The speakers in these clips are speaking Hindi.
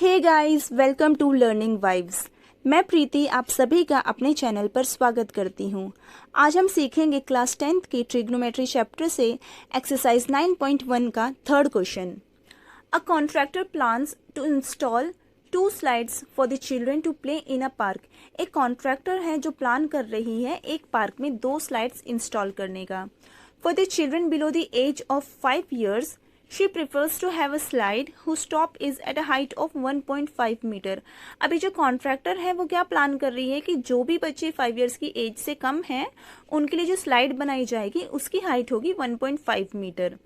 Hey guys, welcome to learning vibes. मैं प्रीति आप सभी का अपने चैनल पर स्वागत करती हूँ। आज हम सीखेंगे क्लास 10th के ट्रिग्नोमेट्री चैप्टर से एक्सरसाइज 9.1 का third question. A contractor plans to install 2 slides for the children to play in a park. एक कॉन्ट्रैक्टर है जो प्लान कर रही है एक पार्क में 2 स्लाइड्स इंस्टॉल करने का। For the children below the age of 5 years, she prefers to have a slide whose top is at a height of 1.5 metre. अभी जो कॉन्ट्रैक्टर है वो क्या प्लान कर रही है कि जो भी बच्चे 5 years की एज से कम हैं उनके लिए जो स्लाइड बनाई जाएगी उसकी हाइट होगी 1.5 metre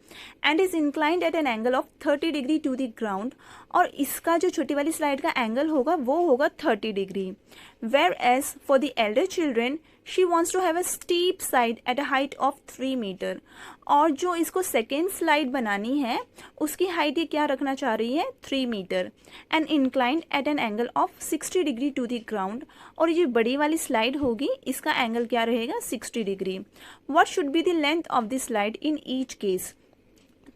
and is inclined at an angle of 30 degree to the ground. और इसका जो छोटी वाली स्लाइड का एंगल होगा वो होगा 30 degree. Whereas for the elder children she wants to have a steep side at a height of 3 metre. और जो इसको सेकेंड स्लाइड बनानी है उसकी हाइट ये क्या रखना चाह रही है 3 metre and inclined at an angle of 60 degree to the ground. और ये बड़ी वाली स्लाइड होगी इसका एंगल क्या रहेगा 60 degree. What should be the length of the slide in each case.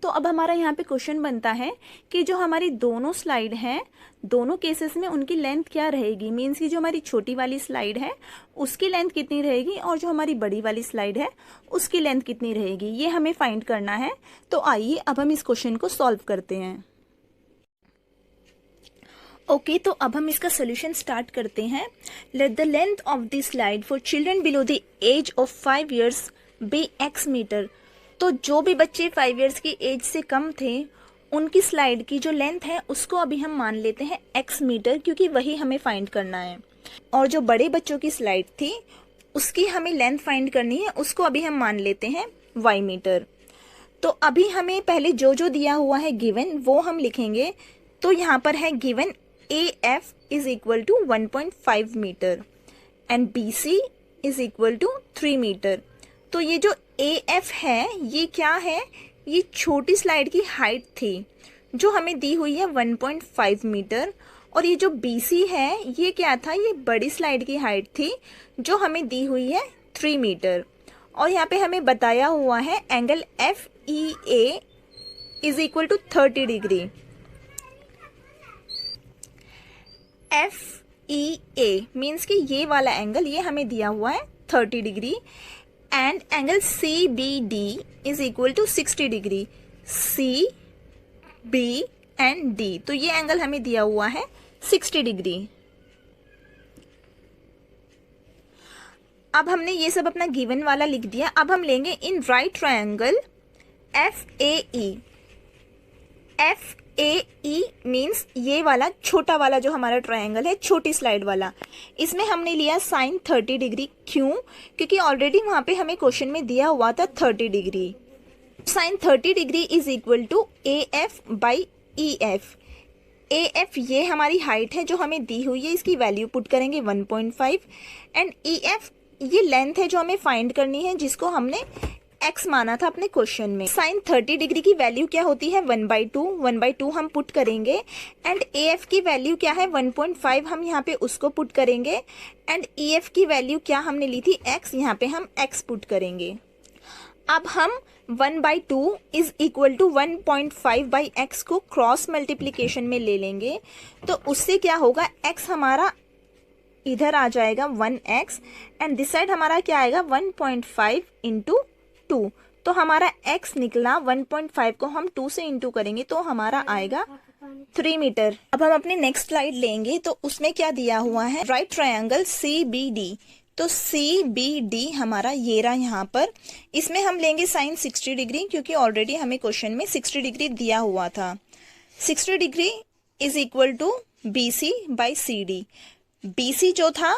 तो अब हमारा यहाँ पे क्वेश्चन बनता है कि जो हमारी दोनों स्लाइड हैं दोनों केसेस में उनकी लेंथ क्या रहेगी। मीन्स की जो हमारी छोटी वाली स्लाइड है उसकी लेंथ कितनी रहेगी और जो हमारी बड़ी वाली स्लाइड है उसकी लेंथ कितनी रहेगी, ये हमें फाइंड करना है। तो आइए अब हम इस क्वेश्चन को सॉल्व करते हैं। ओके, तो अब हम इसका सोल्यूशन स्टार्ट करते हैं। Let the length of the slide for children below the age of 5 years be x metre. तो जो भी बच्चे 5 years की एज से कम थे उनकी स्लाइड की जो लेंथ है उसको अभी हम मान लेते हैं x मीटर, क्योंकि वही हमें फाइंड करना है। और जो बड़े बच्चों की स्लाइड थी उसकी हमें लेंथ फाइंड करनी है, उसको अभी हम मान लेते हैं y मीटर। तो अभी हमें पहले जो जो दिया हुआ है गिवन वो हम लिखेंगे। तो यहाँ पर है given AF is equal to 1.5 metre and BC is equal to 3 metre. तो ये जो AF है ये क्या है, ये छोटी स्लाइड की हाइट थी जो हमें दी हुई है 1.5 मीटर। और ये जो BC है ये क्या था, ये बड़ी स्लाइड की हाइट थी जो हमें दी हुई है 3 मीटर। और यहाँ पे हमें बताया हुआ है angle FEA is equal to 30 degree. FEA means कि ये वाला एंगल ये हमें दिया हुआ है 30 degree and angle CBD is equal to 60 degree. C, B and D, तो ये एंगल हमें दिया हुआ है 60 डिग्री। अब हमने ये सब अपना गिवन वाला लिख दिया। अब हम लेंगे in right triangle FAE। FAE means ये वाला छोटा वाला जो हमारा ट्रायंगल है, छोटी स्लाइड वाला, इसमें हमने लिया साइन 30 डिग्री। क्यों? क्योंकि ऑलरेडी वहां पे हमें क्वेश्चन में दिया हुआ था 30 degree. Sine 30 degree is equal to AF by EF। AF ये हमारी हाइट है जो हमें दी हुई है, इसकी वैल्यू पुट करेंगे 1.5 एंड EF ये लेंथ है जो हमें फाइंड करनी है जिसको हमने x माना था अपने क्वेश्चन में। साइन 30 डिग्री की वैल्यू क्या होती है 1/2। 1/2 हम पुट करेंगे एंड AF की वैल्यू क्या है 1.5, हम यहाँ पे उसको पुट करेंगे एंड EF की वैल्यू क्या हमने ली थी x, यहाँ पे हम x पुट करेंगे। अब हम 1/2 इज इक्वल टू 1.5/x को क्रॉस मल्टीप्लीकेशन में ले लेंगे। तो उससे क्या होगा, x हमारा इधर आ जाएगा 1x एंड दिस साइड हमारा क्या आएगा 1.5 इंटू 2। तो हमारा x निकला 1.5 को हम 2 से इंटू करेंगे तो हमारा आएगा 3 मीटर। अब हम अपने नेक्स्ट स्लाइड लेंगे तो उसमें क्या दिया हुआ है, राइट ट्रायंगल CBD। तो CBD हमारा ये रहा यहाँ पर। इसमें हम लेंगे साइन 60 डिग्री क्योंकि ऑलरेडी हमें क्वेश्चन में 60 डिग्री दिया हुआ था। 60 degree is equal to BC by CD। BC जो था,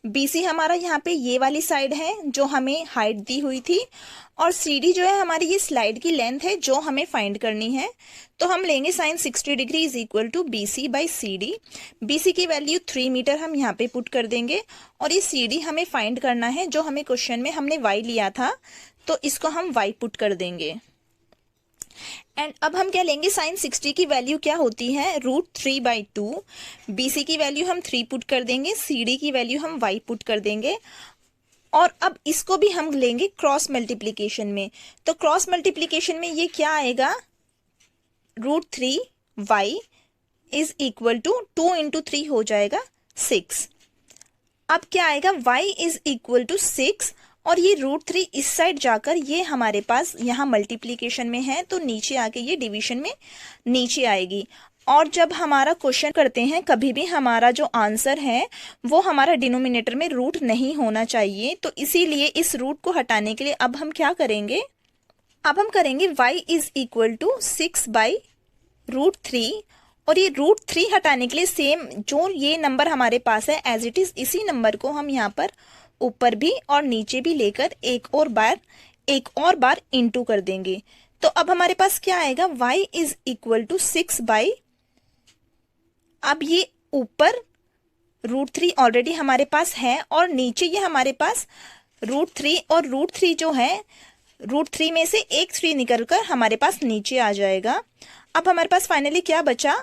BC हमारा यहाँ पे ये वाली साइड है जो हमें हाइट दी हुई थी और CD जो है हमारी ये स्लाइड की लेंथ है जो हमें फाइंड करनी है। तो हम लेंगे sine 60 degree is equal to BC by CD। BC की वैल्यू 3 मीटर हम यहाँ पे पुट कर देंगे और ये CD हमें फाइंड करना है जो हमें क्वेश्चन में हमने y लिया था, तो इसको हम y पुट कर देंगे। एंड अब हम क्या लेंगे, साइन 60 की वैल्यू क्या होती है √3/2। BC की वैल्यू हम 3 पुट कर देंगे, CD की वैल्यू हम y पुट कर देंगे और अब इसको भी हम लेंगे क्रॉस मल्टीप्लीकेशन में। तो क्रॉस मल्टीप्लीकेशन में ये क्या आएगा √3y is equal to 2 into 3 हो जाएगा 6। अब क्या आएगा, y इज इक्वल टू 6 और ये √3 इस साइड जाकर ये हमारे पास यहाँ मल्टीप्लीकेशन में है तो नीचे आके ये डिवीजन में नीचे आएगी। और जब हमारा क्वेश्चन करते हैं कभी भी हमारा जो आंसर है वो हमारा डिनोमिनेटर में रूट नहीं होना चाहिए, तो इसीलिए इस रूट को हटाने के लिए अब हम क्या करेंगे, अब हम करेंगे y is equal to 6 by √3 और ये √3 हटाने के लिए सेम जो ये नंबर हमारे पास है एज इट इज इसी नंबर को हम यहाँ पर ऊपर भी और नीचे भी लेकर एक और बार इंटू कर देंगे। तो अब हमारे पास क्या आएगा, y is equal to 6 by, अब ये ऊपर √3 ऑलरेडी हमारे पास है और नीचे ये हमारे पास √3 और √3 जो है √3 में से एक 3 निकलकर हमारे पास नीचे आ जाएगा। अब हमारे पास फाइनली क्या बचा,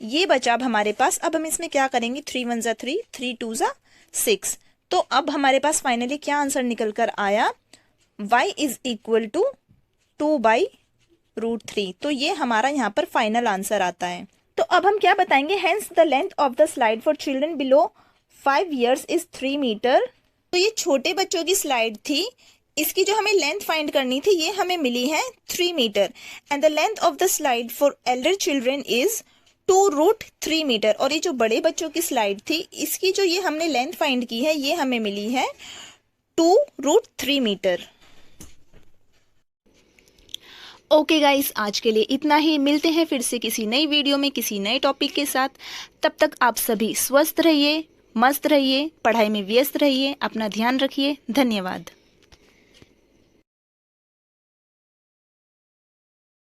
ये बचा अब हमारे पास। अब हम इसमें क्या करेंगे, 3 1 ज़ा 3, 3 2 ज़ा 6। तो अब हमारे पास फाइनली क्या आंसर निकल कर आया, y is equal to 2 by √3। तो ये हमारा यहाँ पर फाइनल आंसर आता है। तो अब हम क्या बताएंगे, hence the length of the slide for children below 5 years is 3 metre. तो ये छोटे बच्चों की स्लाइड थी, इसकी जो हमें लेंथ फाइंड करनी थी ये हमें मिली है 3 metre and the length of the slide for elder children is 2√3 metre. और ये जो बड़े बच्चों की स्लाइड थी इसकी जो ये हमने लेंथ फाइंड की है ये हमें मिली है 2√3 मीटर। ओके गाइस, आज के लिए इतना ही। मिलते हैं फिर से किसी नई वीडियो में किसी नए टॉपिक के साथ। तब तक आप सभी स्वस्थ रहिए, मस्त रहिए, पढ़ाई में व्यस्त रहिए, अपना ध्यान रखिए। धन्यवाद।